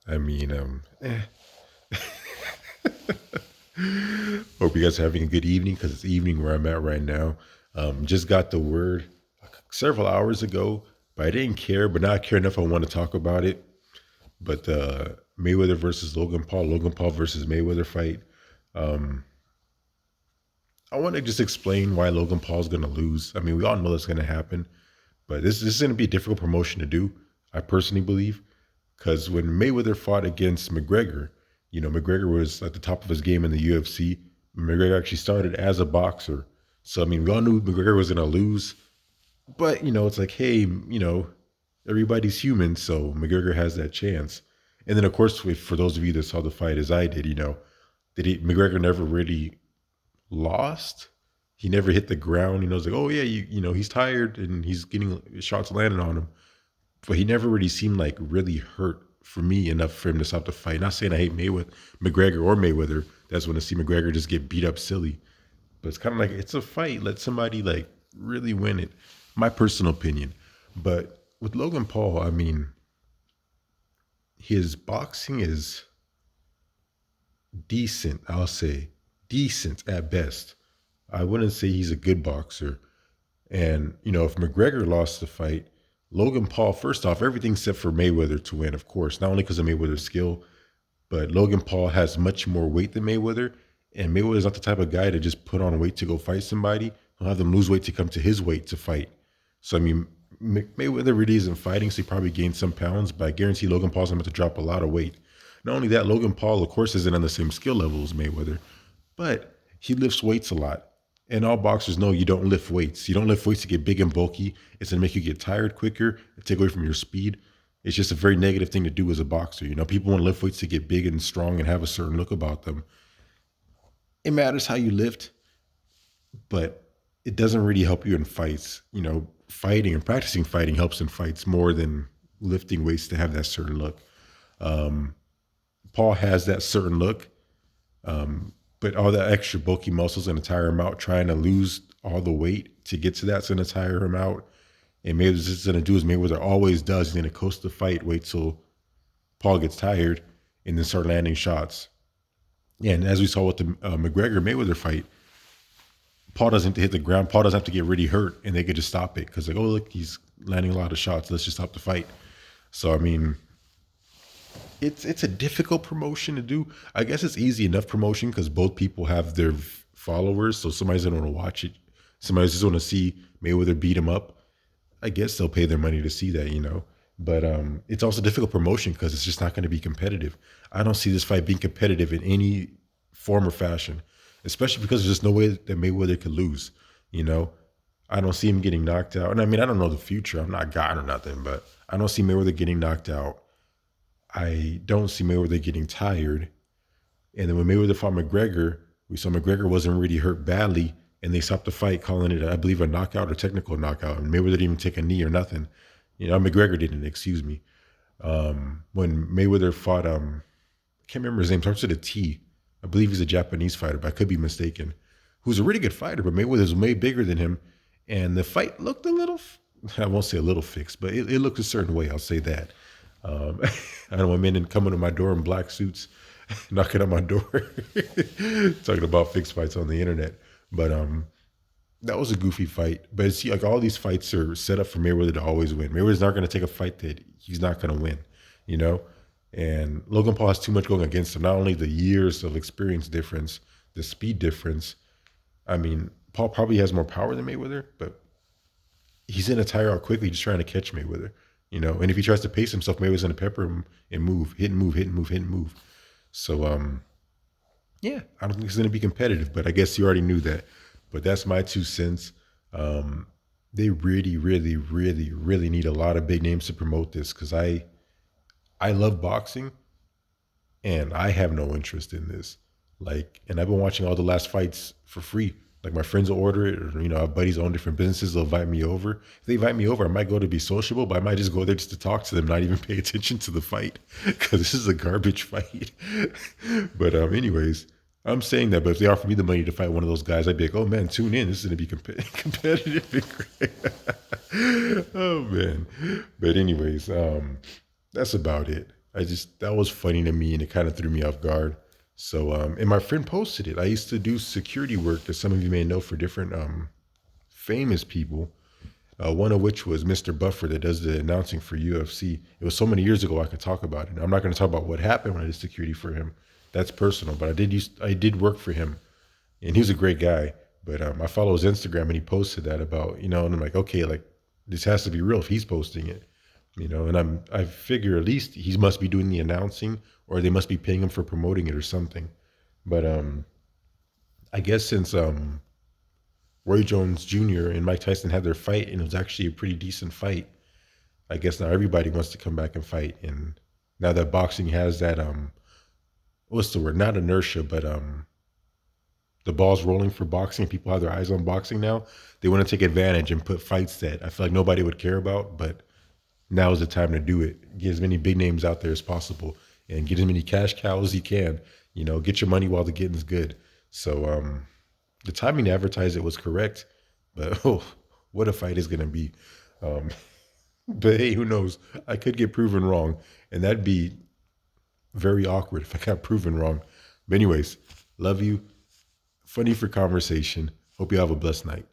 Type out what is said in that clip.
I mean, hope you guys are having a good evening because it's evening where I'm at right now. Just got the word several hours ago, but I didn't care. But now I care enough. I want to talk about it. But the Mayweather versus Logan Paul versus Mayweather fight. Um, I want to just explain why Logan Paul's going to lose. I mean, we all know that's going to happen, but this is going to be a difficult promotion to do. I personally believe because when Mayweather fought against McGregor, McGregor was at the top of his game in the UFC. McGregor actually started as a boxer. So, I mean, we all knew McGregor was going to lose. But, it's like, hey, everybody's human. So McGregor has that chance. And then, of course, for those of you that saw the fight as I did, McGregor never really lost. He never hit the ground. It's like, oh, yeah, he's tired and he's getting shots landed on him. But he never really seemed like really hurt for me enough for him to stop the fight. Not saying I hate McGregor or Mayweather. That's when I see McGregor just get beat up silly. But it's kind of like it's a fight. Let somebody like really win it. My personal opinion. But with Logan Paul, I mean, his boxing is decent. I'll say decent at best. I wouldn't say he's a good boxer. And if McGregor lost the fight, Logan Paul, first off, everything's set for Mayweather to win, of course, not only because of Mayweather's skill, but Logan Paul has much more weight than Mayweather. And Mayweather's not the type of guy to just put on weight to go fight somebody. He'll have them lose weight to come to his weight to fight. So, I mean, Mayweather really isn't fighting, so he probably gained some pounds, but I guarantee Logan Paul's going to have to drop a lot of weight. Not only that, Logan Paul, of course, isn't on the same skill level as Mayweather, but he lifts weights a lot. And all boxers know you don't lift weights. You don't lift weights to get big and bulky. It's going to make you get tired quicker, take away from your speed. It's just a very negative thing to do as a boxer. People want to lift weights to get big and strong and have a certain look about them. It matters how you lift, but it doesn't really help you in fights. Fighting and practicing fighting helps in fights more than lifting weights to have that certain look. Um, Paul has that certain look, but all that extra bulky muscles going to tire him out. Trying to lose all the weight to get to that's going to tire him out. And maybe what's going to do is Mayweather always does. He's going to coast the fight, wait till Paul gets tired, and then start landing shots. Yeah, and as we saw with the McGregor Mayweather fight, Paul doesn't have to hit the ground. Paul doesn't have to get really hurt, and they could just stop it because like, oh look, he's landing a lot of shots. Let's just stop the fight. So I mean, it's a difficult promotion to do. I guess it's easy enough promotion because both people have their followers. So somebody's gonna want to watch it. Somebody's just want to see Mayweather beat him up. I guess they'll pay their money to see that. But it's also difficult promotion because it's just not going to be competitive. I don't see this fight being competitive in any form or fashion, especially because there's just no way that Mayweather could lose. You know, I don't see him getting knocked out. And I mean, I don't know the future. I'm not God or nothing, but I don't see Mayweather getting knocked out. I don't see Mayweather getting tired. And then when Mayweather fought McGregor, we saw McGregor wasn't really hurt badly, and they stopped the fight, calling it, I believe, a knockout or technical knockout. And Mayweather didn't even take a knee or nothing. McGregor didn't. Excuse me. When Mayweather fought, I can't remember his name. Starts with a T. I believe he's a Japanese fighter, but I could be mistaken. Who's a really good fighter, but Mayweather's way bigger than him. And the fight looked a little, I won't say a little fixed, but it looked a certain way. I'll say that. I don't want men coming to my door in black suits, knocking on my door, talking about fixed fights on the internet. But that was a goofy fight. But see, like all these fights are set up for Mayweather to always win. Mayweather's not going to take a fight that he's not going to win, you know? And Logan Paul has too much going against him. Not only the years of experience difference, the speed difference. I mean, Paul probably has more power than Mayweather, but he's in a tire out quickly just trying to catch Mayweather, you know? And if he tries to pace himself, Mayweather's going to pepper him and move, hit and move, hit and move, hit and move. So, yeah, I don't think it's going to be competitive, but I guess you already knew that. But that's my 2 cents. They really, really, really, really need a lot of big names to promote this because I love boxing and I have no interest in this. Like, and I've been watching all the last fights for free. Like my friends will order it, or I have buddies own different businesses. They'll invite me over. If they invite me over, I might go to be sociable, but I might just go there just to talk to them, not even pay attention to the fight, because this is a garbage fight. But anyways, I'm saying that. But if they offer me the money to fight one of those guys, I'd be like, oh man, tune in. This is gonna be competitive and great. Oh man. But anyways, that's about it. that was funny to me, and it kind of threw me off guard. So, and my friend posted it. I used to do security work, as some of you may know, for different famous people. One of which was Mr. Buffer that does the announcing for UFC. It was so many years ago I could talk about it. I'm not going to talk about what happened when I did security for him. That's personal, but I did work for him, and he was a great guy. But I follow his Instagram, and he posted that about, and I'm like, okay, like this has to be real if he's posting it, and I figure at least he must be doing the announcing, or they must be paying him for promoting it or something. But I guess since Roy Jones Jr. and Mike Tyson had their fight, and it was actually a pretty decent fight. I guess now everybody wants to come back and fight, and now that boxing has that what's the word? Not inertia, but the ball's rolling for boxing. People have their eyes on boxing now. They want to take advantage and put fights that I feel like nobody would care about, but now is the time to do it. Get as many big names out there as possible, and get as many cash cows as you can. Get your money while the getting's good. So the timing to advertise it was correct, but what a fight is going to be. Um, but hey, who knows? I could get proven wrong, and that'd be very awkward if I got proven wrong. But anyways, love you. Funny for conversation. Hope you have a blessed night.